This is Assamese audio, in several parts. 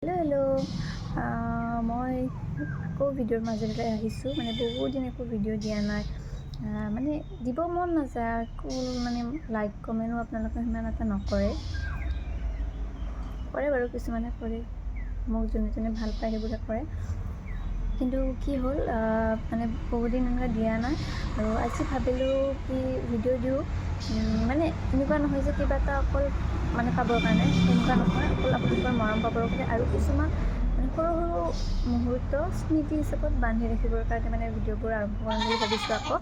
হেল্ল' মই আকৌ ভিডিঅ'ৰ মাজলৈ আহিছোঁ। মানে বহুত দিন একো ভিডিঅ' দিয়া নাই, মানে দিব মন নাযায় একো, মানে লাইক কমেণ্টো আপোনালোকে সিমান এটা নকৰে। কৰে বাৰু, কিছুমানে কৰে, মোক যোনে যোনে ভাল পায় সেইবোৰে কৰে। কিন্তু কি হ'ল, মানে বহুত দিন এনেকৈ দিয়া নাই আৰু আজি ভাবিলোঁ কি ভিডিঅ' দিওঁ। মানে এনেকুৱা নহয় যে কিবা এটা অকল মানে পাবৰ কাৰণে, এনেকুৱা নহয়, অকল আপোনালোকৰ মৰম পাবৰ কাৰণে আৰু কিছুমান মানে সৰু সৰু মুহূৰ্ত স্মৃতি হিচাপত বান্ধি ৰাখিবৰ কাৰণে মানে ভিডিঅ'বোৰ আৰম্ভ কৰিম বুলি ভাবিছোঁ আকৌ।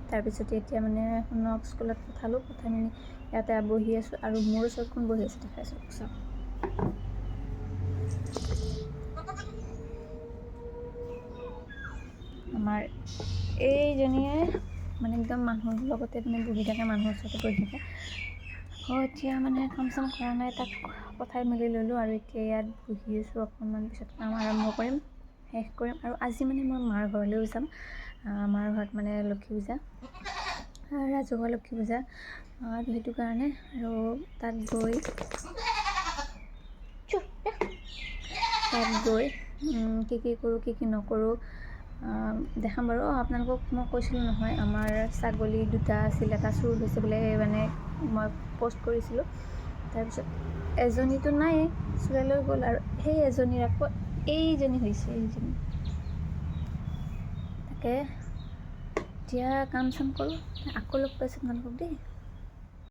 তাৰপিছতে এতিয়া মানে শুনক, স্কুলত পঠালোঁ, পঠাই মেলি ইয়াতে বহি আছোঁ আৰু মোৰ ওচৰত কোন বহি আছে দেখাইছোঁ চাওক। আমাৰ এইজনীয়ে মানে একদম মানুহৰ লগতে মানে বহি থাকে, মানুহৰ ওচৰতে বহি থাকে। এতিয়া মানে কাম চাম কৰা নাই, তাক পঠাই মেলি ল'লোঁ আৰু এতিয়া ইয়াত বহি আছোঁ। অকণমান পিছত কাম আৰম্ভ কৰিম, শেষ কৰিম। আৰু আজি মানে মই মাৰ ঘৰলৈও যাম। মাৰ ঘৰত মানে লক্ষী পূজা, ৰাজহুৱা লক্ষী পূজা, সেইটো কাৰণে। আৰু তাত গৈ কি কি কৰোঁ, কি কি নকৰোঁ দেখাম বাৰু। আপোনালোকক মই কৈছিলোঁ নহয়, আমাৰ ছাগলী দুটা আছিল, এটা চুৰ হৈছে বোলে, মানে মই পষ্ট কৰিছিলোঁ। তাৰপিছত এজনীতো নায়েই, চোৰে লৈ গ'ল, আৰু সেই এজনীৰ আকৌ এইজনী হৈছে, এইজনী। তাকে এতিয়া কাম চাম কৰোঁ, আকৌ লগ পাইছোঁ আপোনালোকক দেই।